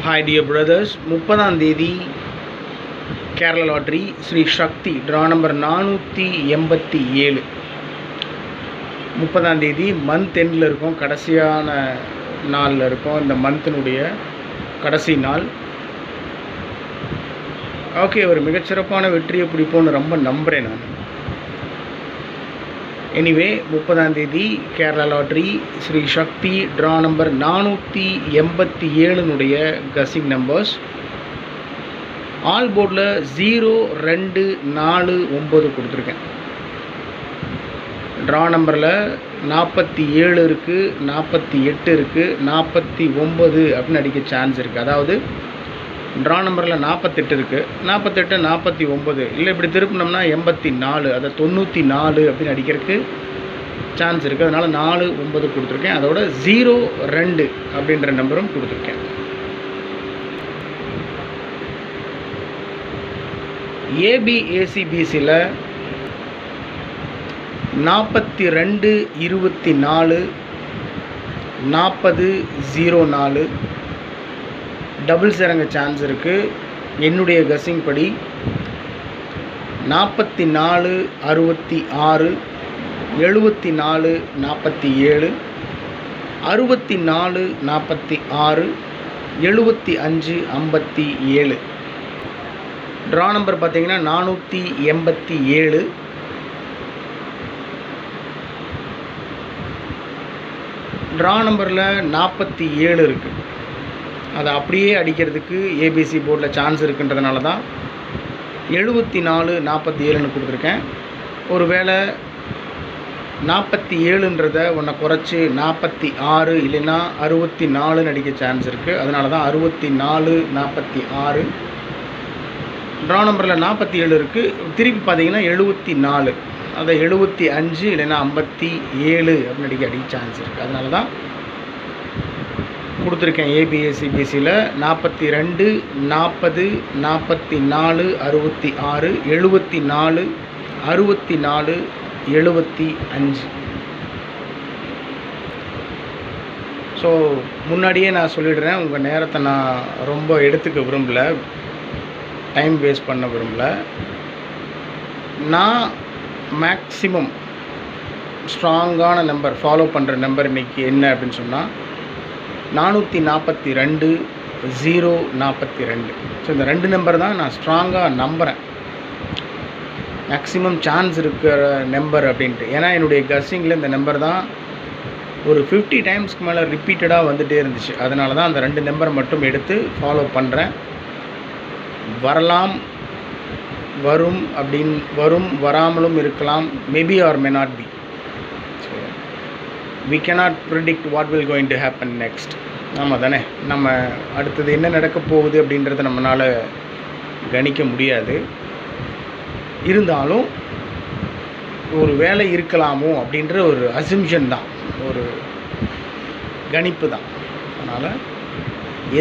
Hi dear brothers, 30ஆம் தேதி Kerala lottery Sri Shakti draw number 487. 30ஆம் தேதி month எண்டில் இருக்கும், கடைசியான நாளில் இருக்கும். இந்த மந்தினுடைய கடைசி நாள். ஓகே, ஒரு மிகச்சிறப்பான வெற்றியை பிடிப்போன்னு ரொம்ப நம்புகிறேன் நான். எனிவே 30ஆம் தேதி Kerala lottery Sri Shakti draw number 487 guessing numbers. All போர்டில் 0, 2, 4, 9 கொடுத்துருக்கேன். ட்ரா நம்பரில் 47 இருக்குது, 48 இருக்குது, 49 அப்படின்னு அடிக்க சான்ஸ் இருக்குது. அதாவது ட்ரா நம்பரில் 48 இருக்குது, 48, 49 இல்லை இப்படி திருப்பினோம்னா 84, அதை 94 அப்படின்னு அடிக்கிறதுக்கு சான்ஸ் இருக்குது. அதனால் 4, 9 கொடுத்துருக்கேன். அதோட 0, 2 அப்படின்ற நம்பரும் கொடுத்துருக்கேன். ஏபிஏசிபிசியில் 42, 24, 40, 04 டபுள்ஸ் இறங்க சான்ஸ் இருக்குது. என்னுடைய கசிங் படி 44, 66, 74, 47, 64, 46, 75, 57. ட்ரா நம்பர் பார்த்தீங்கன்னா 487. ட்ரா நம்பரில் 47 இருக்குது. அதை அப்படியே அடிக்கிறதுக்கு ஏபிசி போர்டில் சான்ஸ் இருக்குன்றதுனால தான் 74, 47ன்னு கொடுத்துருக்கேன். ஒரு வேளை 47ன்றதை ஒன்றை குறைச்சி 46 இல்லைன்னா 64ன்னு அடிக்க சான்ஸ் இருக்குது. அதனால தான் 64, 46. ட்ரா நம்பரில் 47 இருக்குது. திருப்பி பார்த்தீங்கன்னா 74, அதை 75 இல்லைன்னா 57 அப்படின்னு அடிக்க சான்ஸ் இருக்குது. அதனால தான் கொடுத்துருக்கேன். ஏபிஎஸ்சிபிசியில் 42, 40, 44, 66, 74, 64, 75. ஸோ முன்னாடியே நான் சொல்லிடுறேன், உங்கள் நேரத்தை நான் ரொம்ப எடுத்துக்க விரும்பலை, டைம் வேஸ்ட் பண்ண விரும்பலை. நான் மேக்ஸிமம் ஸ்ட்ராங்கான நம்பர் ஃபாலோ பண்ணுற நம்பர் இன்றைக்கி என்ன அப்படின்னு சொன்னால் 442, 042. ஸோ இந்த 2 நம்பர் தான் நான் ஸ்ட்ராங்காக நம்புகிறேன், மேக்ஸிமம் சான்ஸ் இருக்கிற நம்பர் அப்படின்ட்டு. ஏன்னா என்னுடைய கஸ்ஸிங்கில் இந்த நம்பர் தான் ஒரு 50 டைம்ஸ்க்கு மேலே ரிப்பீட்டடாக வந்துகிட்டே இருந்துச்சு. அதனால தான் அந்த 2 நம்பரை மட்டும் எடுத்து ஃபாலோ பண்ணுறேன். வரலாம், வரும், வராமலும் இருக்கலாம், maybe R may not be. So we cannot predict what will going to happen next. ஆமாம் தானே, நம்ம அடுத்தது என்ன நடக்க போகுது அப்படின்றத நம்மளால் கணிக்க முடியாது. இருந்தாலும் ஒரு வேலை இருக்கலாமோ அப்படின்ற ஒரு அசம்ஷன் தான், ஒரு கணிப்பு தான். அதனால்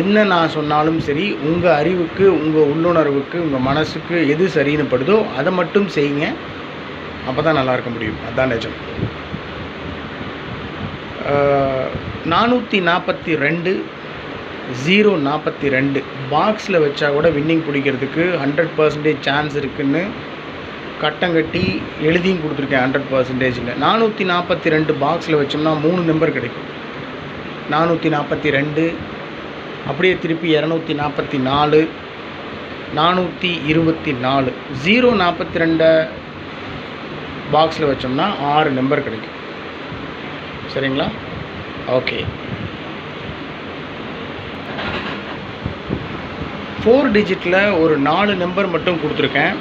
என்ன நான் சொன்னாலும் சரி, உங்கள் அறிவுக்கு, உங்கள் உள்ளுணர்வுக்கு, உங்கள் மனசுக்கு எது சரின்னு படுதோ அதை மட்டும் செய்யுங்க. அப்போ தான் நல்லா இருக்க முடியும். அதுதான் நிஜம். 442, 042 பாக்ஸில் வச்சா கூட வின்னிங் பிடிக்கிறதுக்கு 100% சான்ஸ் இருக்குதுன்னு கட்டங்கட்டி எழுதியும் கொடுத்துருக்கேன். 100%. 442 பாக்ஸில் வச்சோம்னா 3 நம்பர் கிடைக்கும். 442, அப்படியே திருப்பி 244, 424. 042 பாக்ஸில் வச்சோம்னா 6 நம்பர் கிடைக்கும். சரிங்களா? ஓகே. 4 டிஜிட்டில் ஒரு 4 நம்பர் மட்டும் கொடுத்துருக்கேன்.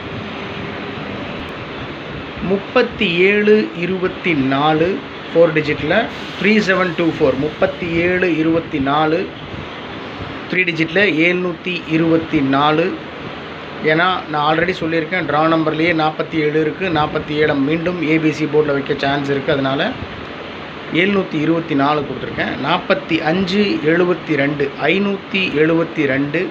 37, 24 4 டிஜிட்டில் 3724. 37, 24 3 டிஜிட்டில் 724. ஏன்னா நான் ஆல்ரெடி சொல்லியிருக்கேன், ட்ரா நம்பர்லேயே 47 இருக்குது. 47 மீண்டும் ஏபிசி போர்டில் வைக்க சான்ஸ் இருக்குது. அதனால் 724 கொடுத்துருக்கேன். 45, 72 572,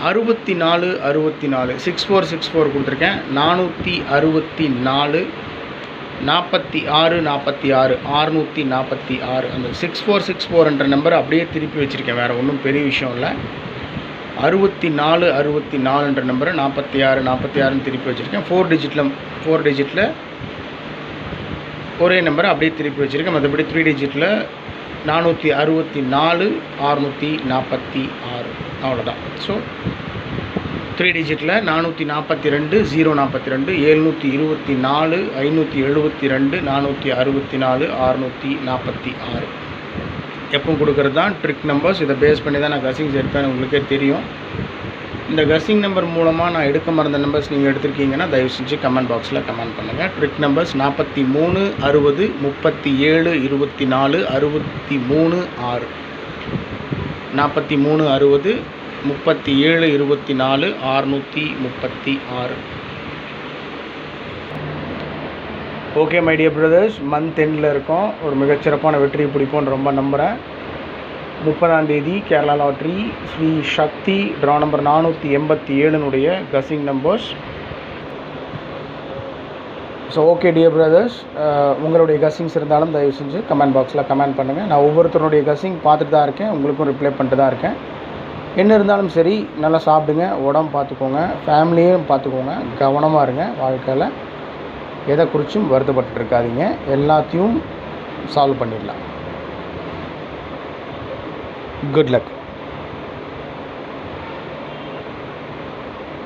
64, 64 6464 கொடுத்துருக்கேன். 464, 46 46 646. அந்த 6464 நம்பர் அப்படியே திருப்பி வச்சுருக்கேன், வேறு ஒன்றும் பெரிய விஷயம் இல்லை. 64 64 நம்பரை 46 46ன்னு திருப்பி வச்சுருக்கேன். 4 டிஜிட்டில் ஒரே நம்பரை அப்படியே திருப்பி வச்சுருக்கேன். மற்றபடி 3 டிஜிட்டில் 464 646, அவ்வளோதான். ஸோ 3 டிஜிட்டில் 442 042 724 572 464 646 எப்பவும் கொடுக்குறது தான் ட்ரிக் நம்பர்ஸ். இதை பேஸ் பண்ணி தான் நான் கசிங்ஸ் எடுப்பேன், உங்களுக்கே தெரியும். இந்த கசிங் நம்பர் மூலமாக நான் எடுக்க மறந்த நம்பர்ஸ் நீங்கள் எடுத்திருக்கீங்கன்னா தயவு செஞ்சு கமெண்ட் பாக்ஸில் கமெண்ட் பண்ணுங்கள். Trick numbers 43 60 37 24 63 6, 43 60 37 24 636. Okay my dear brothers, month எண்டில் இருக்கோம். ஒரு மிகச்சிறப்பான வெற்றியை பிடிப்போன்னு ரொம்ப நம்புகிறேன். 30ஆம் தேதி Kerala lottery Sri Shakti draw number 487 guessing numbers. So okay dear brothers, உங்களுடைய கசிங்ஸ் இருந்தாலும் தயவு செஞ்சு கமெண்ட் பாக்ஸில் கமெண்ட் பண்ணுங்கள். நான் ஒவ்வொருத்தருடைய கசிங் பார்த்துட்டு தான் இருக்கேன், உங்களுக்கும் ரிப்ளை பண்ணிட்டு தான் இருக்கேன். என்ன இருந்தாலும் சரி, நல்லா சாப்பிடுங்க, உடம்பு பார்த்துக்கோங்க, ஃபேமிலியும் பார்த்துக்கோங்க, கவனமாக இருங்க. வாழ்க்கையில் எதை குறித்தும் வருத்தப்பட்டு இருக்காதீங்க, எல்லாத்தையும் சால்வ் பண்ணிடலாம். Good luck.